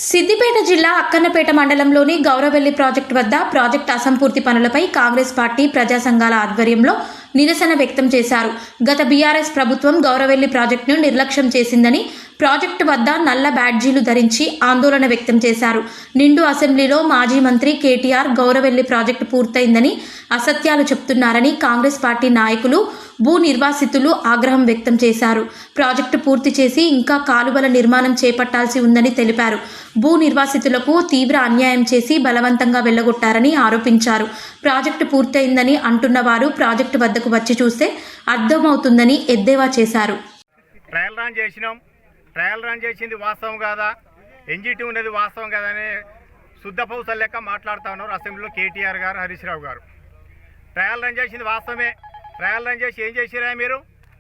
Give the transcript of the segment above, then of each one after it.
సిద్దిపేట జిల్లా అక్కన్నపేట మండలంలోని గౌరవెల్లి ప్రాజెక్టు వద్ద ప్రాజెక్టు అసంపూర్తి పనులపై కాంగ్రెస్ పార్టీ ప్రజా సంఘాల ఆధ్వర్యంలో నిరసన వ్యక్తం చేశారు. గత బీఆర్ఎస్ ప్రభుత్వం గౌరవెల్లి ప్రాజెక్టును నిర్లక్ష్యం చేసిందని ప్రాజెక్టు వద్ద నల్ల బ్యాడ్జీలు ధరించి ఆందోళన వ్యక్తం చేశారు. నిండు అసెంబ్లీలో మాజీ మంత్రి కేటీఆర్ గౌరవెల్లి ప్రాజెక్టు పూర్తయిందని అసత్యాలు చెప్తున్నారని కాంగ్రెస్ పార్టీ నాయకులు, భూ నిర్వాసితులు ఆగ్రహం వ్యక్తం చేశారు. ప్రాజెక్టు పూర్తి చేసి ఇంకా కాలువల నిర్మాణం చేపట్టాల్సి ఉందని తెలిపారు. భూ నిర్వాసితులకు తీవ్ర అన్యాయం చేసి బలవంతంగా వెళ్లగొట్టారని ఆరోపించారు. ప్రాజెక్టు పూర్తయిందని అంటున్న వారు ప్రాజెక్టు వద్దకు వచ్చి చూస్తే అర్థమవుతుందని ఎద్దేవా చేశారు. ట్రయల్ రన్ చేసింది వాస్తవం కాదా, ఎన్జిటి ఉన్నది వాస్తవం కదా అని శుద్ధపౌసలు లెక్క మాట్లాడుతూ ఉన్నారు అసెంబ్లీలో కేటీఆర్ గారు, హరీష్ రావు గారు. ట్రయల్ రన్ చేసింది వాస్తవమే. ట్రయల్ రన్ చేసి ఏం చేసిరా మీరు?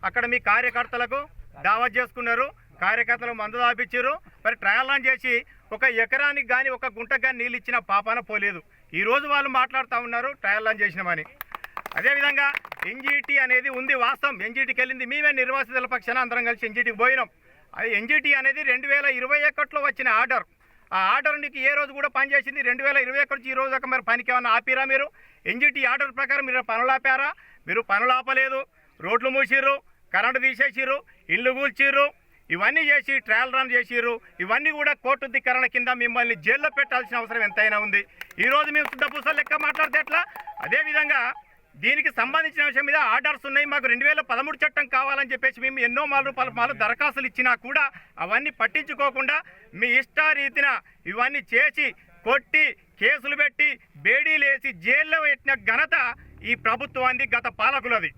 అక్కడ మీ కార్యకర్తలకు దావత్ చేసుకున్నారు, కార్యకర్తలు మందు దాపించారు. మరి ట్రయల్ రన్ చేసి ఒక ఎకరానికి కానీ ఒక గుంటకు కానీ నీళ్ళు ఇచ్చిన పాపాన పోలేదు. ఈరోజు వాళ్ళు మాట్లాడుతూ ఉన్నారు ట్రయల్ రన్ చేసినామని. అదేవిధంగా ఎన్జిటి అనేది ఉంది వాస్తవం. ఎన్జిటికి వెళ్ళింది మేమే, నిర్వాసితుల పక్షాన అందరం కలిసి ఎన్జిటికి పోయినాం. అది ఎన్జిటి అనేది 2021లో వచ్చిన ఆర్డర్. ఆ ఆర్డర్ నీకు ఏ రోజు కూడా పనిచేసింది. 2021 నుంచి ఈ రోజు దాకా మరి పనికి ఏమన్నా ఆపిరా మీరు? ఎన్జిటి ఆర్డర్ ప్రకారం మీరు పనులు ఆపారా? మీరు పనులు ఆపలేదు. రోడ్లు మూసిర్రు, కరెంటు తీసేసిర్రు, ఇల్లు కూల్చిర్రు, ఇవన్నీ చేసి ట్రయల్ రన్ చేసిర్రు. ఇవన్నీ కూడా కోర్టు ధిక్కరణ కింద మిమ్మల్ని జైల్లో పెట్టాల్సిన అవసరం ఎంతైనా ఉంది. ఈరోజు మేము శుద్ధపూసలు లెక్క మాట్లాడితే ఎట్లా? అదేవిధంగా దీనికి సంబంధించిన విషయం మీద ఆర్డర్స్ ఉన్నాయి. మాకు 2013 చట్టం కావాలని చెప్పేసి మేము ఎన్నో మాలు దరఖాస్తులు ఇచ్చినా కూడా అవన్నీ పట్టించుకోకుండా మీ ఇష్టారీతిన ఇవన్నీ చేసి కొట్టి కేసులు పెట్టి బేడీలేసి జైల్లో పెట్టిన ఘనత ఈ ప్రభుత్వాన్ని, గత పాలకులది.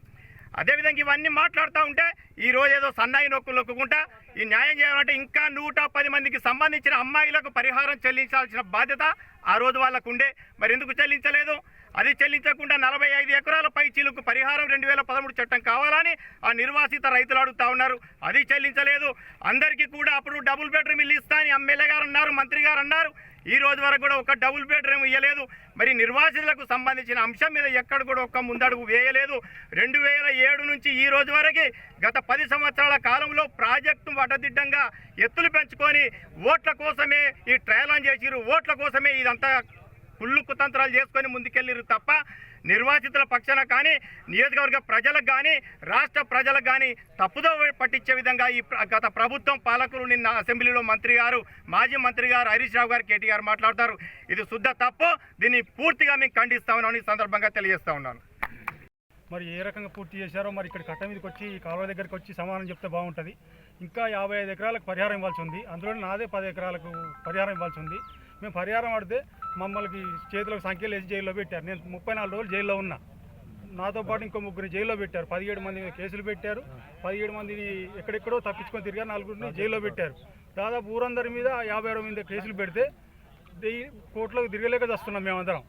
అదేవిధంగా ఇవన్నీ మాట్లాడుతూ ఉంటే ఈరోజు ఏదో సన్నాయి నొక్కుకుంటా ఈ న్యాయం చేయాలంటే ఇంకా 110 మందికి సంబంధించిన అమ్మాయిలకు పరిహారం చెల్లించాల్సిన బాధ్యత ఆ రోజు వాళ్ళకు ఉండే. మరి ఎందుకు చెల్లించలేదు? అది చెల్లించకుండా 45 ఎకరాల పై చీలుకు పరిహారం 2013 చట్టం కావాలని ఆ నిర్వాసిత రైతులు అడుగుతా ఉన్నారు. అది చెల్లించలేదు. అందరికీ కూడా అప్పుడు డబుల్ బెడ్రూమ్ ఇల్లు ఇస్తా అని ఎమ్మెల్యే గారు అన్నారు, మంత్రి గారు అన్నారు. ఈ రోజు వరకు కూడా ఒక డబుల్ బెడ్రూమ్ ఇవ్వలేదు. మరి నిర్వాసితులకు సంబంధించిన అంశం మీద ఎక్కడ కూడా ఒక్క ముందడుగు వేయలేదు. 2007 నుంచి ఈ రోజు వరకు గత 10 సంవత్సరాల కాలంలో ప్రాజెక్టు వడదిడ్డంగా ఎత్తులు పెంచుకొని ఓట్ల కోసమే ఈ ట్రయల్ రన్ చేసిరు. ఓట్ల కోసమే ఇదంతా కుళ్ళు కుతంత్రాలు చేసుకొని ముందుకెళ్ళిరు తప్ప నిర్వాసితుల పక్షాన కానీ, నియోజకవర్గ ప్రజలకు కానీ, రాష్ట్ర ప్రజలకు కానీ తప్పుదో పట్టించే విధంగా ఈ గత ప్రభుత్వం పాలకులు నిన్న అసెంబ్లీలో మంత్రి గారు, మాజీ మంత్రి గారు హరీష్ రావు గారు, కేటీఆర్ మాట్లాడతారు. ఇది శుద్ధ తప్పు. దీన్ని పూర్తిగా మేము ఖండిస్తామని ఈ సందర్భంగా తెలియజేస్తా ఉన్నాను. మరి ఏ రకంగా పూర్తి చేశారో మరి ఇక్కడ కట్ట మీదకి వచ్చి ఈ కాలువ దగ్గరికి వచ్చి సమానం చెప్తే బాగుంటుంది. ఇంకా 55 ఎకరాలకు పరిహారం ఇవ్వాల్సి ఉంది. అందులో నాదే 10 ఎకరాలకు పరిహారం ఇవ్వాల్సి ఉంది. మేము పరిహారం ఆడితే మమ్మల్ని చేతులకు సంఖ్యలు వేసి జైల్లో పెట్టారు. నేను 34 రోజులు జైల్లో ఉన్నా. నాతో పాటు ఇంకో 3 జైల్లో పెట్టారు. 17 మంది కేసులు పెట్టారు. 17 మందిని ఎక్కడెక్కడో తప్పించుకొని తిరిగారు. 4 జైల్లో పెట్టారు. దాదాపు ఊరందరి మీద 56 మంది కేసులు పెడితే కోర్టులోకి తిరగలేక వస్తున్నాం మేమందరం.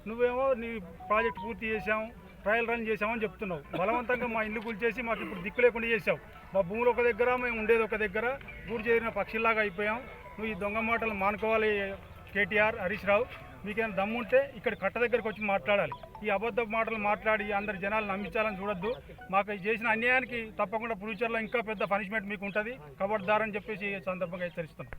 నువ్వేమో నీ ప్రాజెక్ట్ పూర్తి చేసాము, ట్రయల్ రన్ చేసామని చెప్తున్నావు. బలవంతంగా మా ఇల్లు కూల్చేసి మాకు ఇప్పుడు దిక్కు లేకుండా చేసావు. మా భూములు ఒక దగ్గర, మేము ఉండేది ఒక దగ్గర, గూడు చేరిన పక్షిలాగా అయిపోయాం. నువ్వు ఈ దొంగ మాటలు మానుకోవాలి కేటీఆర్, హరీష్ రావు. మీకేమైనా దమ్ముంటే ఇక్కడ కట్ట దగ్గరకు వచ్చి మాట్లాడాలి. ఈ అబద్ధ మాటలు మాట్లాడి అందరి జనాలు నమ్మించాలని చూడొద్దు. మాకు చేసిన అన్యాయానికి తప్పకుండా ఫ్యూచర్లో ఇంకా పెద్ద పనిష్మెంట్ మీకు ఉంటుంది. ఖబర్దార్ అని చెప్పేసి ఈ సందర్భంగా హెచ్చరిస్తున్నాం.